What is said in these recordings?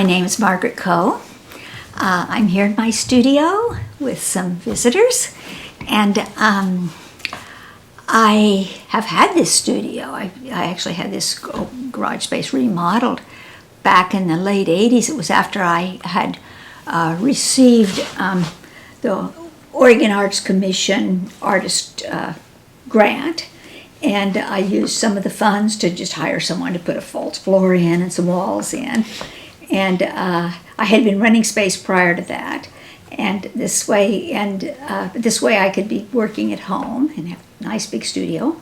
My name is Margaret Coe. I'm here in my studio with some visitors, and I have had this studio. I actually had this garage space remodeled back in the late 80s. It was after I had received the Oregon Arts Commission artist grant, and I used some of the funds to just hire someone to put a false floor in and some walls in. And I had been renting space prior to that, and this way I could be working at home and have a nice big studio.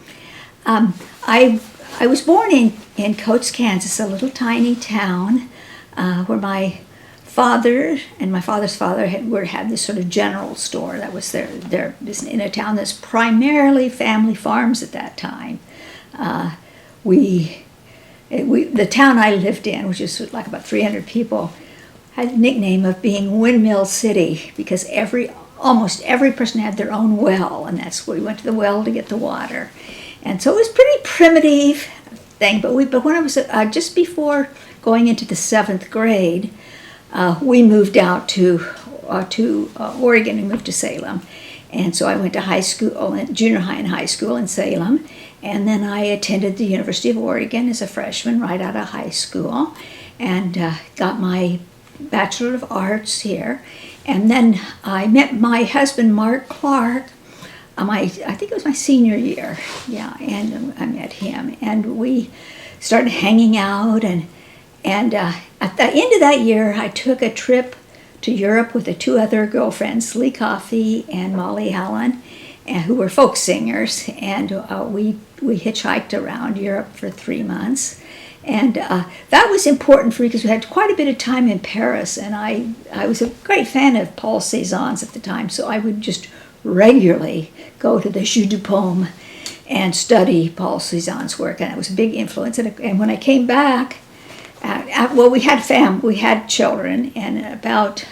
I was born in Coates, Kansas, a little tiny town where my father and my father's father had this sort of general store that was there in a town that's primarily family farms at that time. The town I lived in, which is like about 300 people, had the nickname of being Windmill City because almost every person had their own well, and that's where we went to the well to get the water. And so it was a pretty primitive thing, but when I was just before going into the 7th grade, we moved out to Oregon. We moved to Salem, and so I went to high school, junior high and high school in Salem, and then I attended the University of Oregon as a freshman right out of high school, and got my Bachelor of Arts here. And then I met my husband, Clarke, I think it was my senior year, yeah, and I met him, and we started hanging out, and at the end of that year, I took a trip to Europe with the 2 other girlfriends, Lee Coffey and Molly Allen, who were folk singers, and we hitchhiked around Europe for 3 months. And that was important for me because we had quite a bit of time in Paris, and I was a great fan of Paul Cézanne's at the time, so I would just regularly go to the Jeu de Paume and study Paul Cézanne's work, and it was a big influence. And when I came back, we had children, and about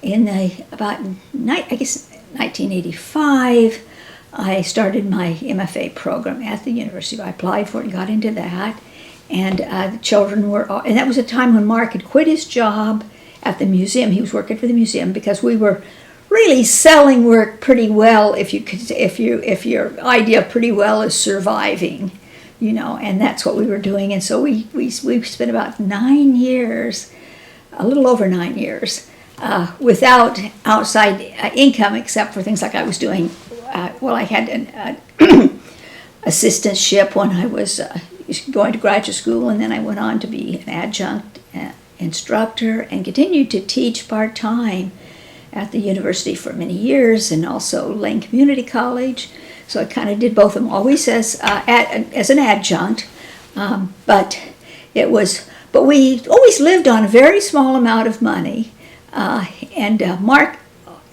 1985, I started my MFA program at the university. I applied for it and got into that, and the children and that was a time when Mark had quit his job at the museum. He was working for the museum because we were really selling work pretty well. If your idea pretty well is surviving, and that's what we were doing. And so we spent about 9 years, a little over 9 years, without outside income except for things like I was doing. I had an assistantship when I was going to graduate school, and then I went on to be an adjunct instructor and continued to teach part-time at the university for many years, and also Lane Community College. So I kind of did both of them, always as an adjunct, but we always lived on a very small amount of money. Mark,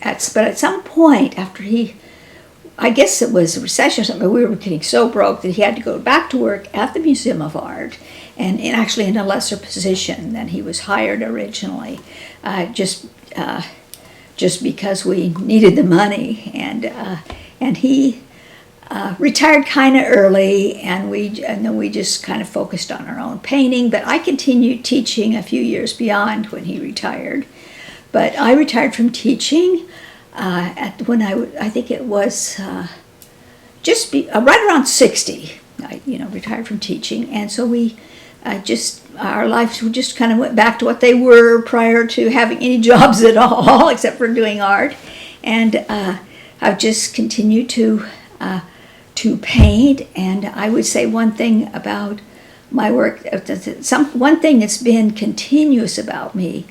but at some point after I guess it was a recession or something, we were getting so broke that he had to go back to work at the Museum of Art, and actually in a lesser position than he was hired originally, just because we needed the money, and he retired kind of early, and then we just kind of focused on our own painting. But I continued teaching a few years beyond when he retired. But I retired from teaching when I think it was right around 60. I retired from teaching, and so our lives just kind of went back to what they were prior to having any jobs at all, except for doing art. And I've just continued to paint. And I would say one thing about my work, one thing that's been continuous about me,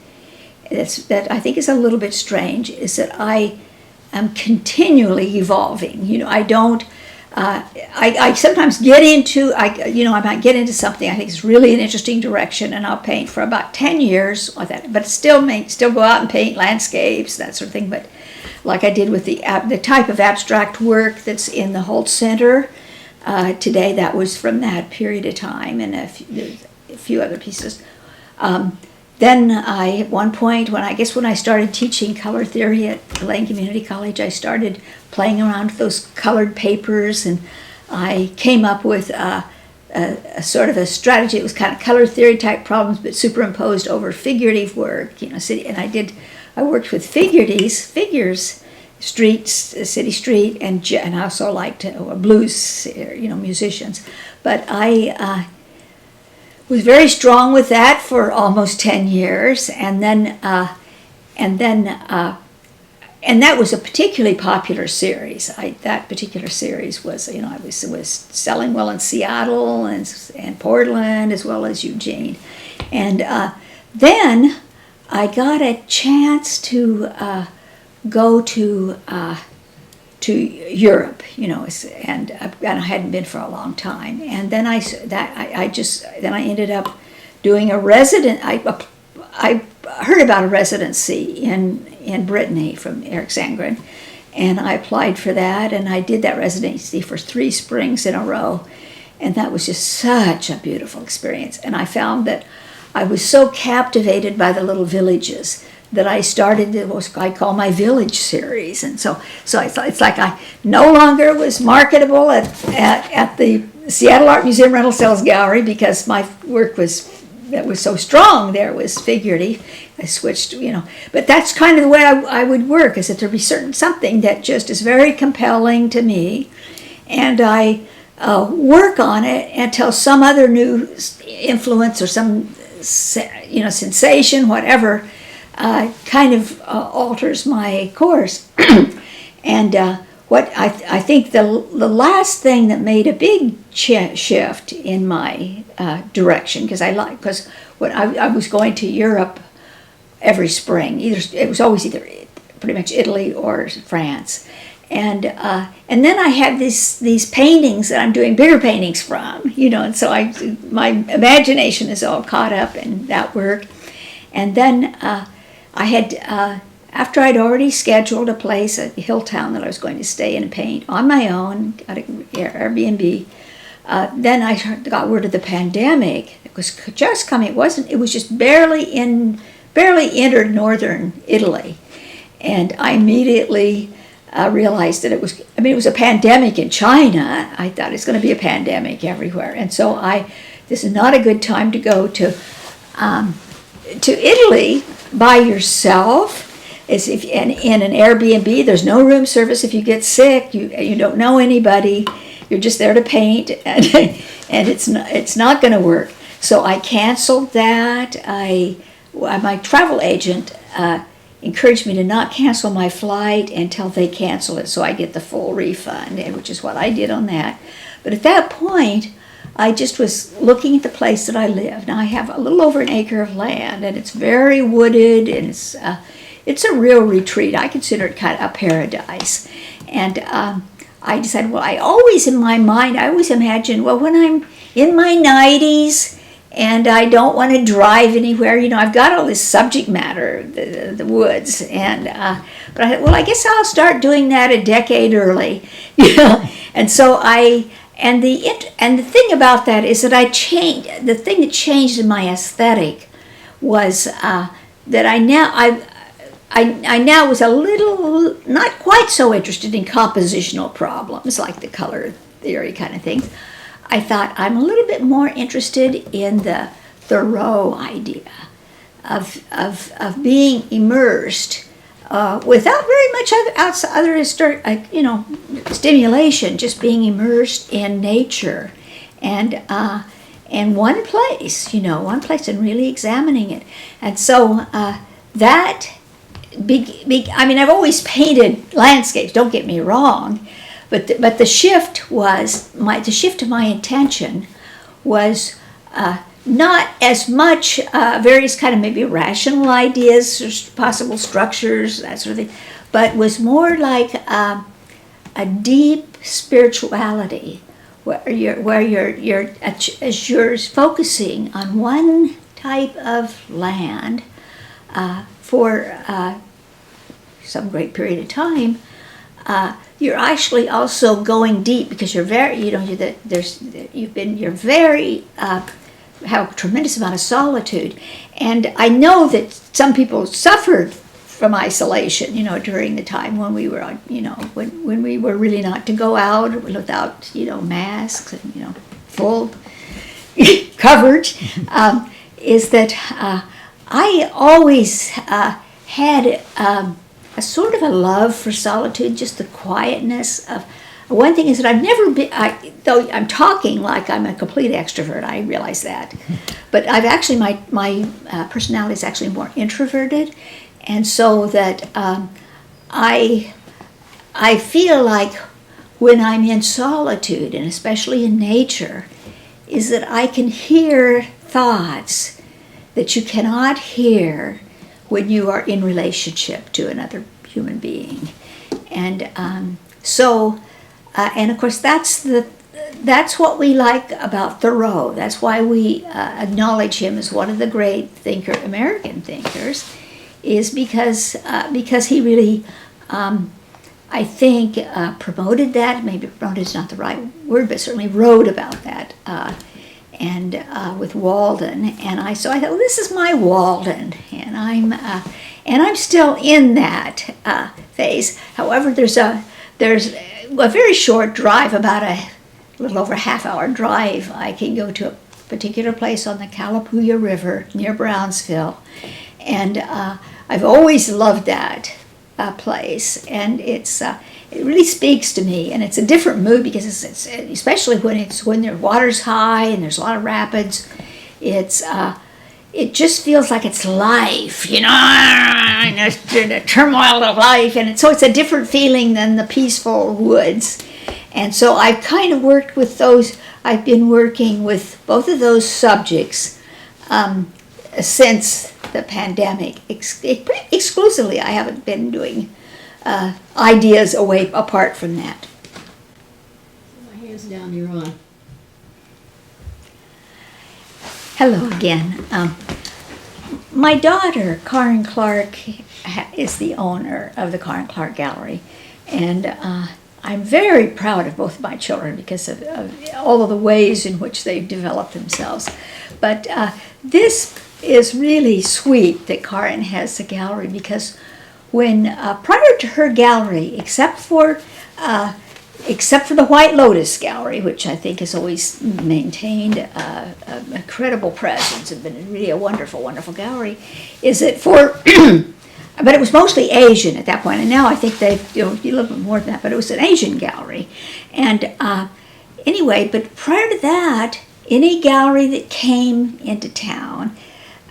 that I think is a little bit strange, is that I am continually evolving. I don't. I sometimes get into, I might get into something I think is really an interesting direction, and I'll paint for about 10 years with that, but still go out and paint landscapes, that sort of thing. But like I did with the type of abstract work that's in the Holt Center today, that was from that period of time, and a few other pieces. Then at one point, when I started teaching color theory at Lane Community College, I started playing around with those colored papers, and I came up with a sort of a strategy. It was kind of color theory type problems, but superimposed over figurative work. And I worked with figures, streets, city street, and I also liked blues, musicians. But I was very strong with that for almost 10 years, and that was a particularly popular series. That particular series was, I was selling well in Seattle and Portland as well as Eugene, and then I got a chance to go to Europe, and I hadn't been for a long time, and then I ended up doing a resident. I heard about a residency in Brittany from Eric Sandgren, and I applied for that, and I did that residency for 3 springs in a row, and that was just such a beautiful experience. And I found that I was so captivated by the little villages that I started what I call my village series, and so I thought it's like I no longer was marketable at the Seattle Art Museum Rental Sales Gallery because my work that was so strong there was figurative. I switched, but that's kind of the way I would work, is that there be something that just is very compelling to me, and I work on it until some other new influence or some sensation, whatever, kind of alters my course. And what I think the last thing that made a big shift in my direction, because when I was going to Europe every spring, it was always either pretty much Italy or France, and then I had these paintings that I'm doing bigger paintings from, and so my imagination is all caught up in that work, and then I had. After I'd already scheduled a place at Hilltown that I was going to stay in and paint on my own, at an Airbnb, then I got word of the pandemic. It was just coming. It was just barely entered northern Italy, and I immediately realized that it was a pandemic in China. I thought it's going to be a pandemic everywhere, and so this is not a good time to go to Italy by yourself. Is if in an Airbnb, there's no room service. If you get sick, you don't know anybody. You're just there to paint, and it's not going to work. So I canceled that. My travel agent encouraged me to not cancel my flight until they cancel it, so I get the full refund, which is what I did on that. But at that point, I just was looking at the place that I live. Now I have a little over an acre of land, and it's very wooded, and it's a real retreat. I consider it kind of a paradise. And I decided, I always imagine, when I'm in my 90s and I don't want to drive anywhere, I've got all this subject matter, the woods. And but I thought, I guess I'll start doing that a decade early. And so and the thing about that is that the thing that changed in my aesthetic was that I now was a little, not quite so interested in compositional problems like the color theory kind of things. I thought I'm a little bit more interested in the Thoreau idea of being immersed without very much other stimulation, just being immersed in nature and one place, and really examining it. And so that. I've always painted landscapes. Don't get me wrong, but the shift to my intention was not as much various kind of maybe rational ideas or possible structures, that sort of thing, but was more like a deep spirituality where you're focusing on one type of land for some great period of time, you're actually also going deep because you're very, have a tremendous amount of solitude, and I know that some people suffered from isolation, during the time when we were on, when we were really not to go out without, masks and, full covered, is that I always had a sort of a love for solitude, just the quietness of. One thing is that I've never been, though I'm talking like I'm a complete extrovert, I realize that, but I've actually, my personality is actually more introverted, and so that I feel like when I'm in solitude, and especially in nature, is that I can hear thoughts that you cannot hear when you are in relationship to another human being. And and of course that's what we like about Thoreau. That's why we acknowledge him as one of the great American thinkers, is because he really, I think, promoted that. Maybe promoted is not the right word, but certainly wrote about that. And with Walden, and so I thought, well, this is my Walden, and I'm still in that phase. However, there's a very short drive, about a little over a half-hour drive. I can go to a particular place on the Calapooya River near Brownsville, and I've always loved that place, and it really speaks to me, and it's a different mood because it's especially when the water's high and there's a lot of rapids. It just feels like it's life, and the turmoil of life, and so it's a different feeling than the peaceful woods. And so I've kind of worked with those. I've been working with both of those subjects since the pandemic. Exclusively, I haven't been doing ideas apart from that. My hands down, you're on. Hello again. My daughter, Karin Clarke, is the owner of the Karin Clarke Gallery, and I'm very proud of both of my children because of all of the ways in which they've developed themselves. But this is really sweet that Karin has a gallery, because when prior to her gallery, except for the White Lotus Gallery, which I think has always maintained an incredible presence and been really a wonderful, wonderful gallery, is that but it was mostly Asian at that point, and now I think they've a little bit more than that, but it was an Asian gallery. And anyway, but prior to that, any gallery that came into town,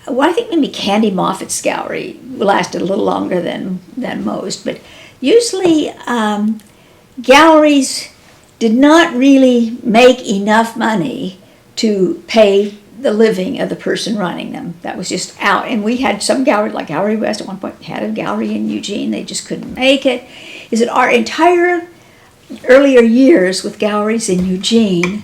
well, I think maybe Candy Moffat's gallery lasted a little longer than most, but usually galleries did not really make enough money to pay the living of the person running them. That was just out. And we had some galleries, like Gallery West at one point had a gallery in Eugene. They just couldn't make it. Is that our entire earlier years with galleries in Eugene,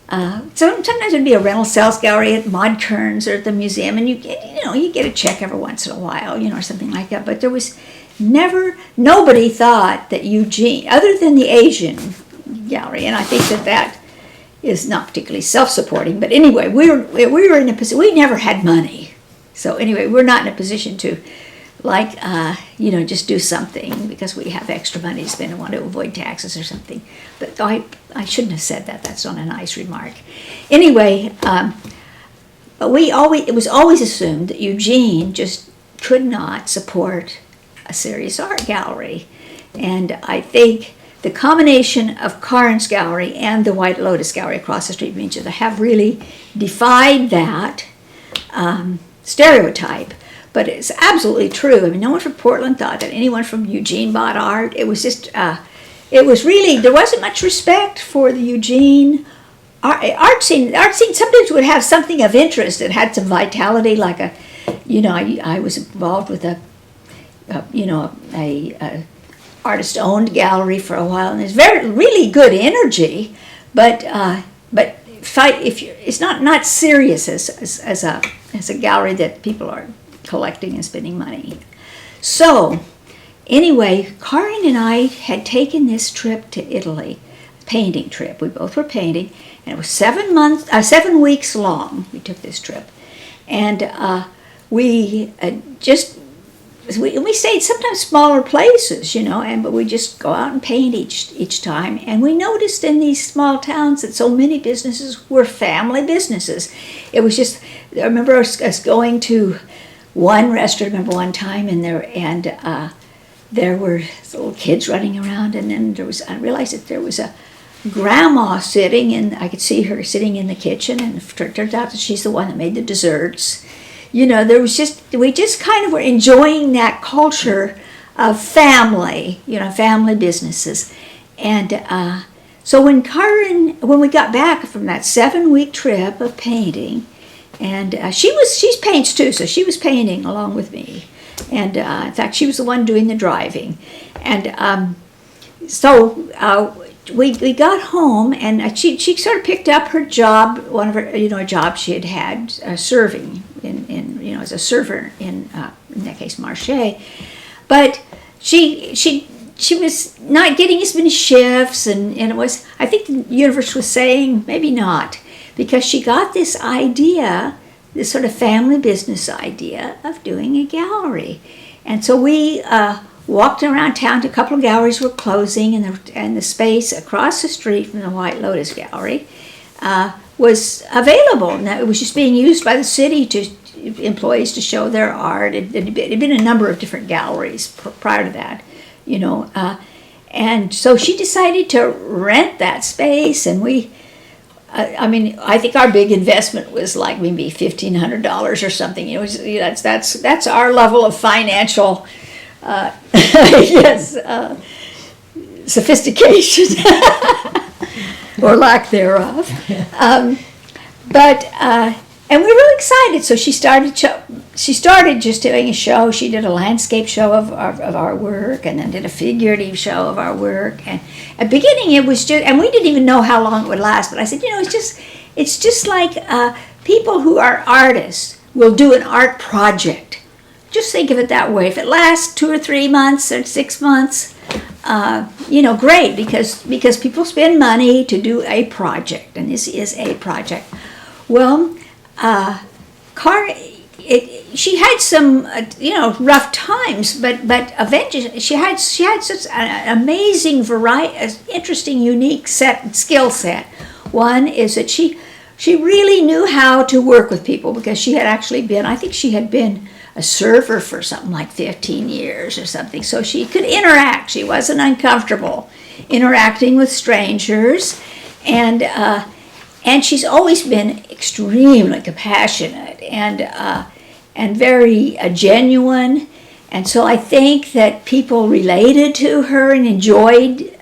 sometimes there'd be a rental sales gallery at Maud Kearns or at the museum, and you get a check every once in a while, or something like that. But there was nobody thought that Eugene, other than the Asian gallery, and I think that is not particularly self-supporting, but anyway, we were in a position, we never had money. So anyway, we're not in a position to, just do something because we have extra money to spend and want to avoid taxes or something. But I shouldn't have said that. That's not a nice remark. Anyway, but it was always assumed that Eugene just could not support a serious art gallery. And I think the combination of Karin's gallery and the White Lotus Gallery across the street from each other have really defied that stereotype. But it's absolutely true. I mean, no one from Portland thought that anyone from Eugene bought art. It was just, it was really, there wasn't much respect for the Eugene art scene. The art scene sometimes would have something of interest that had some vitality, like I was involved with a artist-owned gallery for a while, and there's really good energy, but it's not serious as a gallery that people are collecting and spending money. So anyway, Karin and I had taken this trip to Italy, painting trip. We both were painting, and it was 7 weeks long. We took this trip, and we just we stayed sometimes smaller places, but we just go out and paint each time. And we noticed in these small towns that so many businesses were family businesses. It was just, I remember us going to one restaurant, one time, and there were little kids running around, and then I realized that there was a grandma I could see her sitting in the kitchen, and it turned out that she's the one that made the desserts. We just kind of were enjoying that culture of family, family businesses. And so when we got back from that 7-week trip of painting, and she paints too, so she was painting along with me. And in fact, she was the one doing the driving. And we got home, and she sort of picked up her job, a job she had serving as a server in that case Marché. But she was not getting as many shifts, and it was, I think the universe was saying maybe not, because she got this idea, this sort of family business idea of doing a gallery. And so we walked around town. A couple of galleries were closing, and the space across the street from the White Lotus Gallery was available. And it was just being used by the city employees to show their art. It had been a number of different galleries prior to that, and so she decided to rent that space. And I think our big investment was like maybe $1,500 or something. That's our level of financial sophistication or lack thereof. And we were really excited. So she started just doing a show. She did a landscape show of our work, and then did a figurative show of our work. And at the beginning, it was just, and we didn't even know how long it would last. But I said, it's just like people who are artists will do an art project. Just think of it that way. If it lasts 2 or 3 months or 6 months, great, because people spend money to do a project, and this is a project. Well, she had some, rough times, but eventually she had such an amazing interesting, unique skill set. One is that she really knew how to work with people, because she had been a server for something like 15 years or something. So she could interact. She wasn't uncomfortable interacting with strangers. And she's always been extremely compassionate and very genuine. And so I think that people related to her and enjoyed,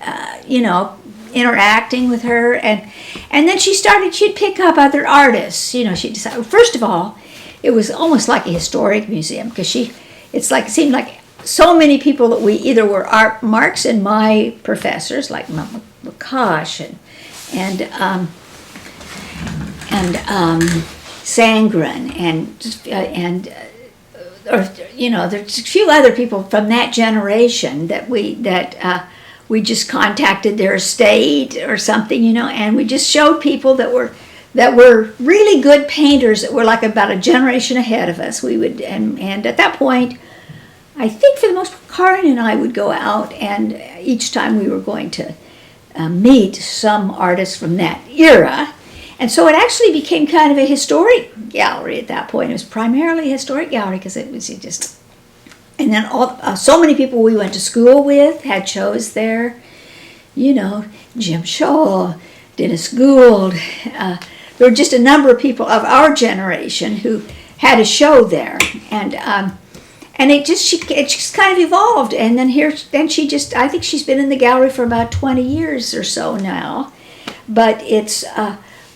interacting with her. And then she'd pick up other artists. She decided, first of all, it was almost like a historic museum, because it seemed like so many people that we either were Mark's and my professors, like McCosh and Sangren, there's a few other people from that generation that we just contacted their estate or something, and we just showed people that were really good painters that were like about a generation ahead of us. We would, and at that point, I think for the most part, Karin and I would go out, and each time we were going to meet some artists from that era. And so it actually became kind of a historic gallery at that point. It was primarily a historic gallery, because it just, and then so many people we went to school with had shows there. Jim Shaw, Dennis Gould. There were just a number of people of our generation who had a show there, and it just kind of evolved. And then I think she's been in the gallery for about 20 years or so now. But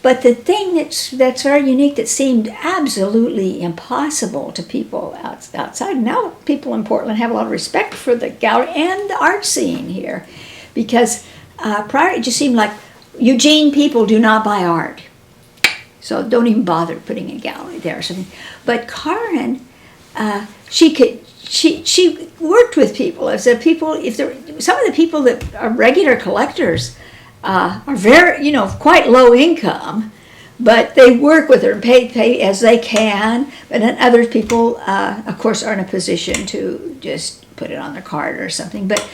but the thing that's very unique, that seemed absolutely impossible to people outside. Now people in Portland have a lot of respect for the gallery and the art scene here, because prior it just seemed like Eugene people do not buy art, so don't even bother putting a gallery there or something. But Karin, she worked with people. Some of the people that are regular collectors are very, quite low income, but they work with her and pay as they can. But then other people, of course, are in a position to just put it on their card or something. But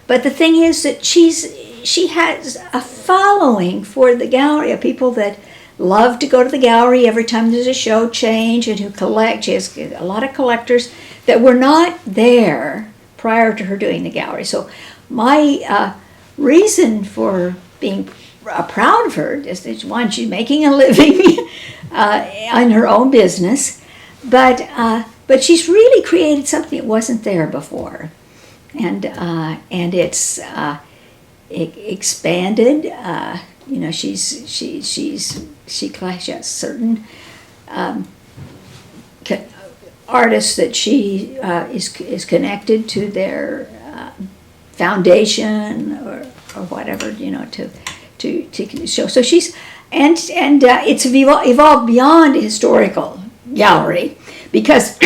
the thing is that she has a following for the gallery of people that love to go to the gallery every time there's a show change and who collect. She has a lot of collectors that were not there prior to her doing the gallery. So my reason for being proud of her is that, one, she's making a living on her own business, but she's really created something that wasn't there before, and it's expanded. She has certain artists that she is connected to their foundation or whatever, to show. So she's and it's evolved beyond a historical gallery, because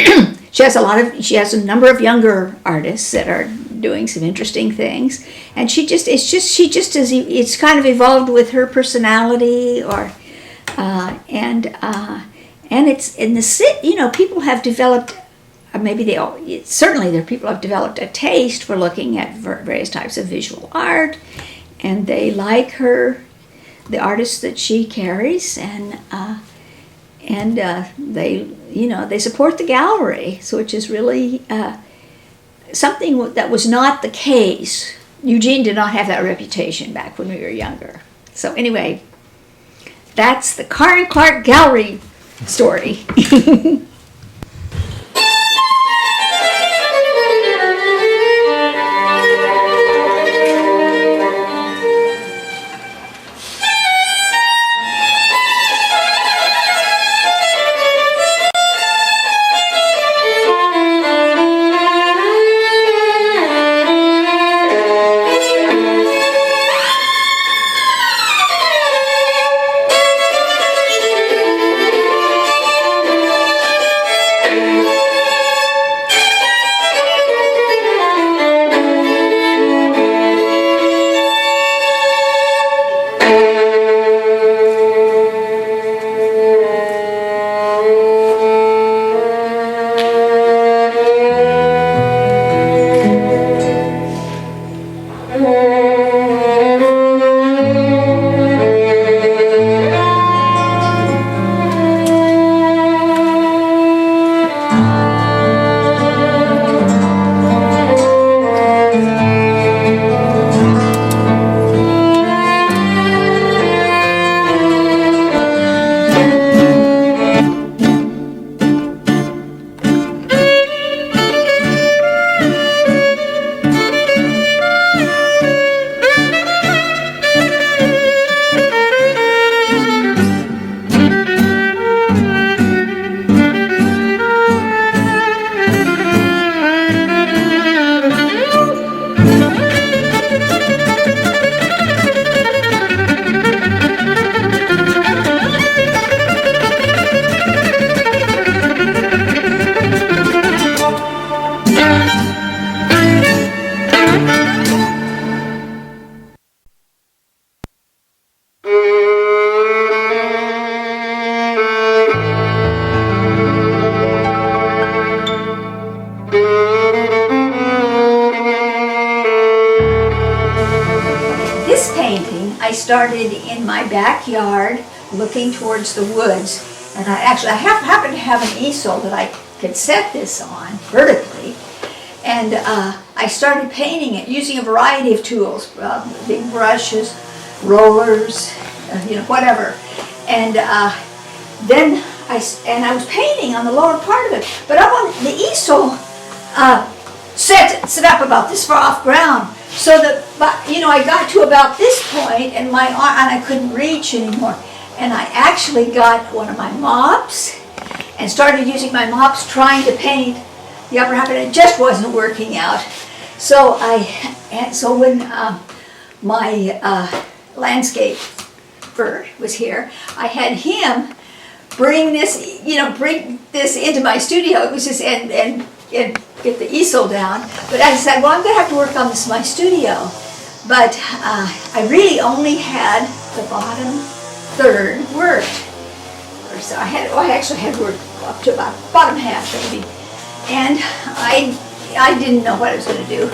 she has a number of younger artists that are doing some interesting things, and it's kind of evolved with her personality, or and it's in the city. People have developed, certainly there are people who have developed a taste for looking at various types of visual art, and they like the artists that she carries, and they support the gallery, so which is really something that was not the case. Eugene did not have that reputation back when we were younger. So anyway, that's the Karin Clarke Gallery story. I started in my backyard looking towards the woods, and I happen to have an easel that I could set this on vertically, and I started painting it using a variety of tools, big brushes, rollers, whatever, and then I was painting on the lower part of it, but up on the easel set up about this far off ground, so that I got to about this point, and my arm, and I couldn't reach anymore, and I actually got one of my mops and started using my mops trying to paint the upper half, and it just wasn't working out. So when my landscaper was here, I had him bring this into my studio. It was just and get the easel down. But I said, well, I'm going to have to work on this in my studio. But I really only had the bottom third worked. So I actually had work up to about bottom half maybe, and I didn't know what I was going to do,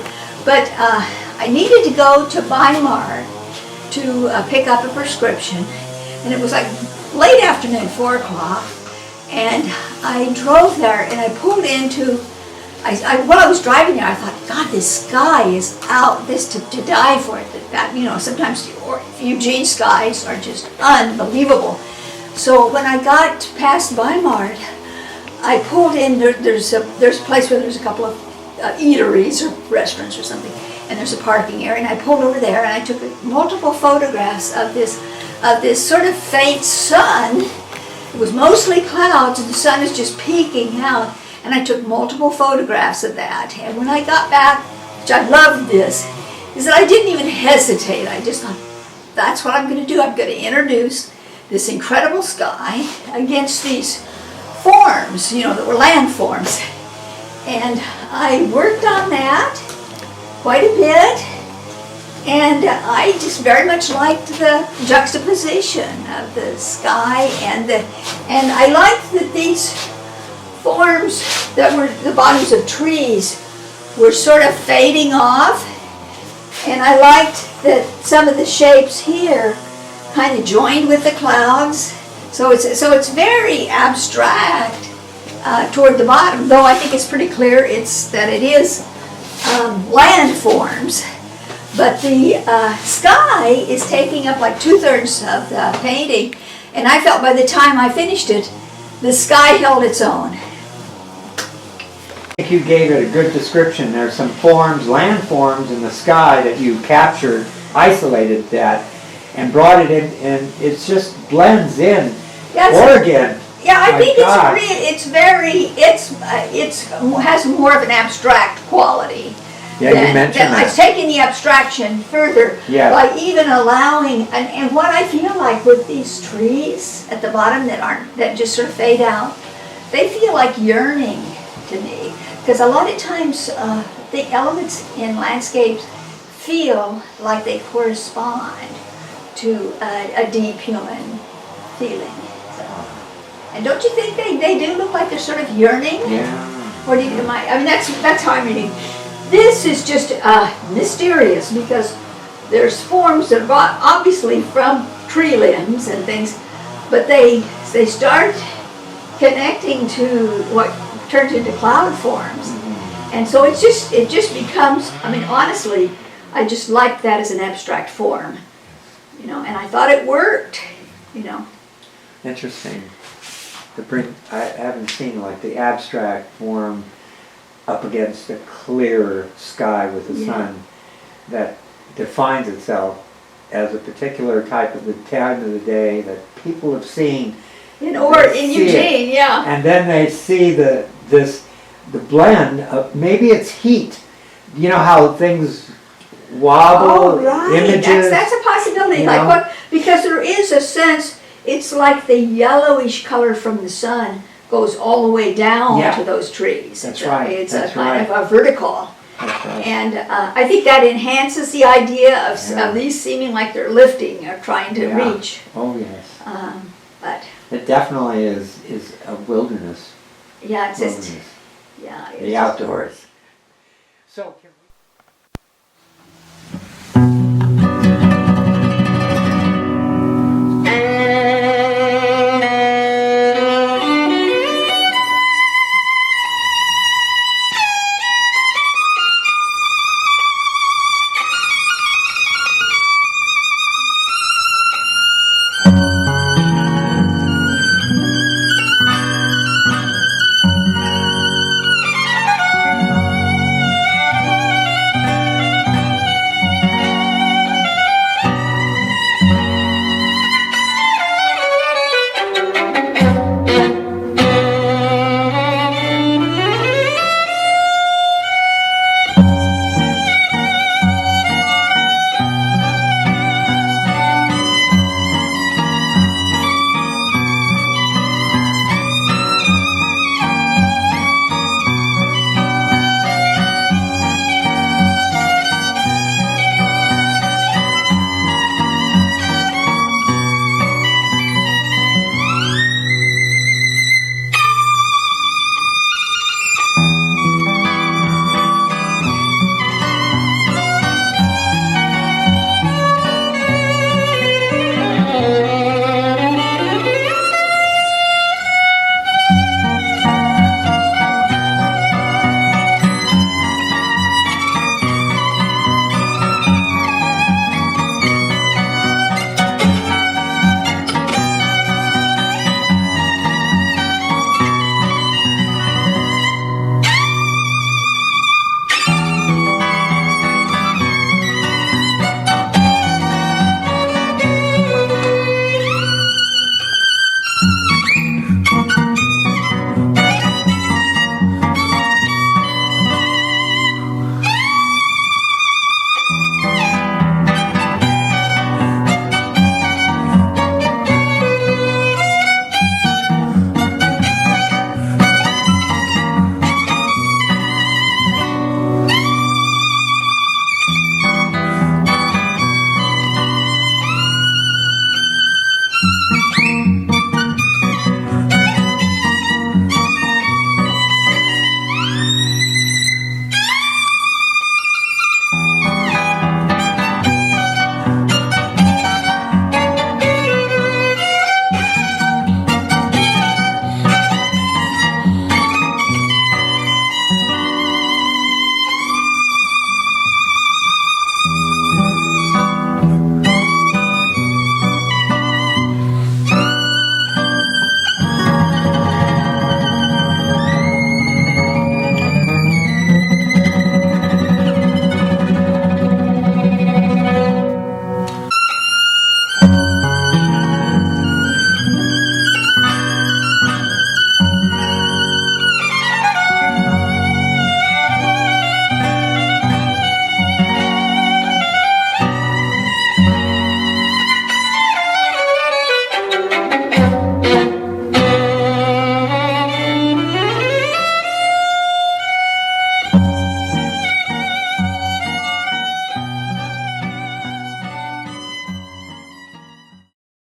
but I needed to go to Weimar to pick up a prescription, and it was like late afternoon, 4 o'clock, and I drove there and I pulled into. While I was driving there, I thought, God, this sky is out, this to die for it. Sometimes Eugene skies are just unbelievable. So when I got past Weimar, I pulled in. There's a place where there's a couple of eateries or restaurants or something, and there's a parking area. And I pulled over there and I took multiple photographs of this sort of faint sun. It was mostly clouds, and the sun is just peeking out. And I took multiple photographs of that. And when I got back, which I loved this, is that I didn't even hesitate. I just thought, that's what I'm going to do. I'm going to introduce this incredible sky against these forms, that were landforms. And I worked on that quite a bit. And I just very much liked the juxtaposition of the sky and I liked that these forms that were the bodies of trees were sort of fading off, and I liked that some of the shapes here kind of joined with the clouds. So it's very abstract toward the bottom, though I think it's pretty clear that it is landforms. But the sky is taking up like 2/3 of the painting, and I felt by the time I finished it, the sky held its own. I think you gave it a good description. There's some forms, landforms in the sky that you captured, isolated that, and brought it in, and it just blends in. Yes. Oregon. Yeah, I think God. it has more of an abstract quality. Yeah, you mentioned that. It's taking the abstraction further by even allowing, and what I feel like with these trees at the bottom that just sort of fade out, they feel like yearning to me. Because a lot of times the elements in landscapes feel like they correspond to a deep human feeling. So, and don't you think they do look like they're sort of yearning? Yeah. Or do you, that's how I'm reading. This is just mysterious because there's forms that are obviously from tree limbs and things, but they start connecting to what turns into cloud forms. And so it just becomes, honestly, I just liked that as an abstract form, and I thought it worked, Interesting. I haven't seen like the abstract form up against a clear sky with the sun that defines itself as a particular type of the time of the day that people have seen. In Eugene, yeah. And then they see the blend of, maybe it's heat. You know how things wobble, images. That's a possibility. Because there is a sense, it's like the yellowish color from the sun goes all the way down to those trees. That's right. It's That's a kind right. of a vertical. That's right. And I think that enhances the idea of these seeming like they're lifting or trying to reach. Oh yes. But it definitely is a wilderness. yeah, it's wilderness. just The outdoors.